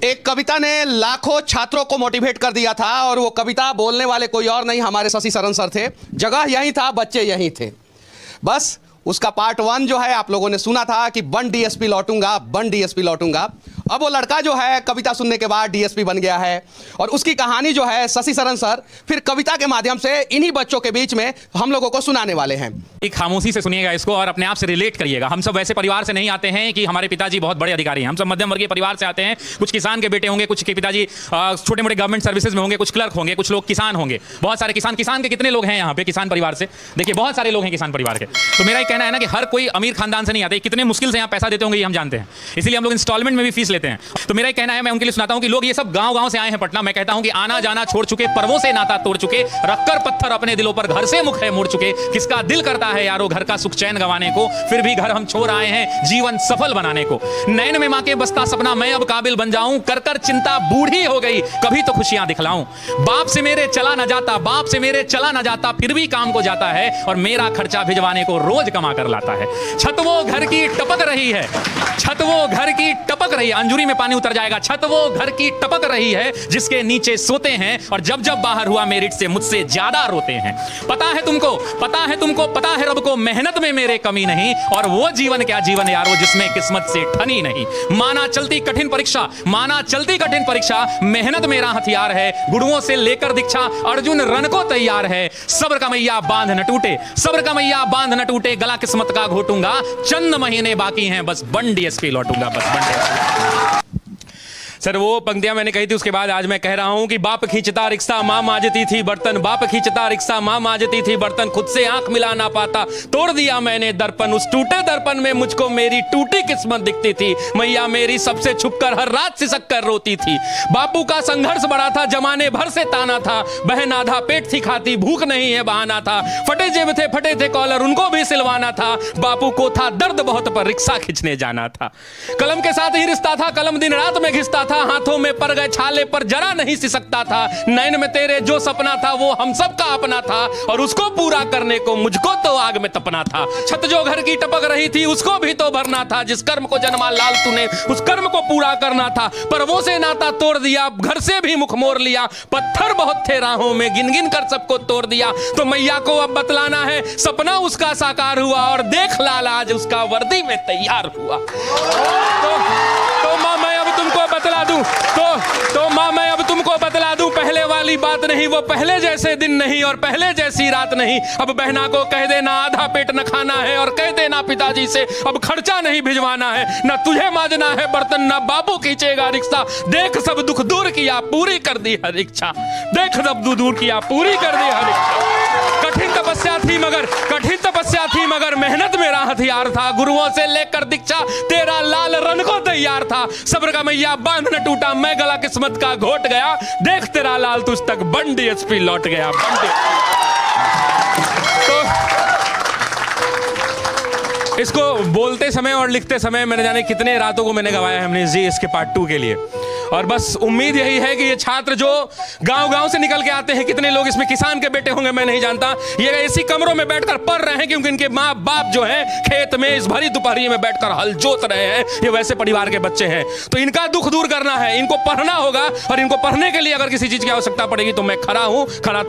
एक कविता ने लाखों छात्रों को मोटिवेट कर दिया था और वो कविता बोलने वाले कोई और नहीं हमारे शशि शरण सर थे। जगह यहीं था, बच्चे यहीं थे। बस उसका पार्ट 1 जो है आप लोगों ने सुना था कि बन डीएसपी लौटूंगा, बन डीएसपी लौटूंगा। अब वो लड़का जो है कविता सुनने के बाद डीएसपी बन गया है और उसकी कहानी जो है शशि शरण सर फिर कविता के माध्यम से इन्हीं बच्चों के बीच में हम लोगों को सुनाने वाले हैं। एक खामोशी से सुनिएगा इसको और अपने आप से रिलेट करिएगा। हम सब वैसे परिवार से नहीं आते हैं कि हमारे पिताजी बहुत बड़े अधिकारी हैं। हम सब मध्यम वर्गीय परिवार से आते हैं। कुछ किसान के बेटे होंगे, कुछ के पिताजी छोटे मोटे गवर्नमेंट सर्विसेज में होंगे, कुछ क्लर्क होंगे, कुछ लोग किसान होंगे। बहुत सारे किसान के कितने लोग हैं यहाँ पे किसान परिवार से? देखिए बहुत सारे लोग हैं किसान परिवार के। तो मेरा ये कहना है ना कि हर कोई अमीर खानदान से नहीं आते। कितने मुश्किल से यहाँ पैसा देते होंगे ये हम जानते हैं, इसलिए हम लोग इंस्टॉलमेंट में भी फीस लेते हैं। तो मेरा कहना है, मैं उनके लिए सुनाता हूं कि लोग ये सब गांव-गांव से आए हैं पटना। मैं कहता हूं कि आना जाना छोड़ चुके, पर्वों से नाता तोड़ चुके, रखकर पत्थर अपने दिलों पर घर से मुख है मोड़ चुके। किसका दिल करता है यारो घर का सुख चैन गंवाने को, फिर भी घर हम छोड़ आए हैं जीवन सफल बनाने को। नैन में मां के बसता सपना मैं अब काबिल बन जाऊं, कर कर चिंता बूढ़ी हो गई कभी तो खुशियां दिखलाऊं। बाप से मेरे चला न जाता, बाप से मेरे चला न जाता, फिर भी काम को जाता है और मेरा खर्चा भिजवाने को रोज कमा कर लाता है। छत वो घर की टपक रही है, छत वो घर की टपक रही है, अंजुरी में पानी उतर जाएगा। छत वो घर की टपक रही है जिसके नीचे सोते हैं और जब जब बाहर हुआ मेरिट से मुझसे ज्यादा रोते हैं। पता है तुमको, पता है तुमको, पता है रब को मेहनत में मेरे कमी नहीं, और वो जीवन क्या जीवन यारो जिसमें किस्मत से ठनी नहीं। माना चलती कठिन परीक्षा, माना चलती कठिन परीक्षा, मेहनत मेरा हथियार है, गुरुओं से लेकर दीक्षा अर्जुन रण को तैयार है। सब्र का मैया बांध न टूटे, सब्र का मैया बांध न टूटे, गला किस्मत का घोटूंगा, चंद महीने बाकी हैं बस बन डीएसपी लौटूंगा, बस बन डीएसपी। सर वो पंक्तियां मैंने कही थी, उसके बाद आज मैं कह रहा हूं कि बाप खींचता रिक्शा मां मांजती थी बर्तन, बाप खींचता रिक्शा मां मांजती थी बर्तन, खुद से आंख मिला ना पाता तोड़ दिया मैंने दर्पण, उस टूटे दर्पण में मुझको मेरी टूटी किस्मत दिखती थी। मैया मेरी सबसे छुपकर हर रात सिसक कर रोती थी। बापू का संघर्ष बड़ा था, जमाने भर से ताना था, बहन आधा पेट थी खाती, भूख नहीं है बहाना था, फटे जेब थे फटे थे कॉलर उनको भी सिलवाना था। बापू को था दर्द बहुत पर रिक्शा खींचने जाना था। कलम के साथ ही रिश्ता था, कलम दिन रात में घिसता था, हाथों में पर गए छाले पर जरा नहीं सिसकता था। नैन में तेरे जो सपना था वो हम सब का अपना था और उसको पूरा करने को मुझको तो आग में तपना था। छत जो घर की टपक रही थी उसको भी तो भरना था, जिस कर्म को जन्मा लाल तूने उस कर्म को पूरा करना था। पर्वों से नाता तोड़ दिया, घर से भी मुख मोड़ लिया, पत्थर बहुत थे राहों में गिन गिन कर सबको तोड़ दिया। तो मैया को अब बतलाना है सपना उसका साकार हुआ और देख लाल आज उसका वर्दी में तैयार हुआ। तो मां मैं अब तुमको बतला दूं, तो मां मैं अब तुमको बतला दूं, पहले वाली बात नहीं, वो पहले जैसे दिन नहीं और पहले जैसी रात नहीं। अब बहना को कह देना आधा पेट न खाना है और कह देना पिताजी से अब खर्चा नहीं भिजवाना है। न तुझे मांजना है बर्तन न बाबू खींचेगा रिक्शा, देख सब दुख दूर किया पूरी कर दी हर इच्छा, देख सब दुख दूर किया पूरी कर दी हर इच्छा। कठिन तपस्या थी मगर, कठिन तपस्या थी मगर मेहनत मेरा हथियार था, गुरुओं से लेकर दीक्षा तेरा लाल रण को तैयार था। सब्र का मैया बांध न टूटा, मैं गला किस्मत का घोट गया, देख तेरा लाल तुझ तक बन डीएसपी लौट गया। तो इसको बोलते समय और लिखते समय मैंने जाने कितने रातों को मैंने गवाया है हमने जी इसके पार्ट 2 के लिए। और बस उम्मीद यही है कि ये छात्र जो गांव-गांव से निकल के आते हैं, कितने लोग इसमें किसान के बेटे होंगे मैं नहीं जानता, ये ऐसी कमरों में बैठकर पढ़ रहे हैं क्योंकि इनके माँ बाप जो हैं खेत में इस भरी दोपहरी में बैठकर हल जोत रहे हैं। ये वैसे परिवार के बच्चे हैं, तो इनका दुख दूर करना है, इनको पढ़ना होगा और इनको पढ़ने के लिए अगर किसी चीज की आवश्यकता पड़ेगी तो मैं खड़ा हूं, खड़ा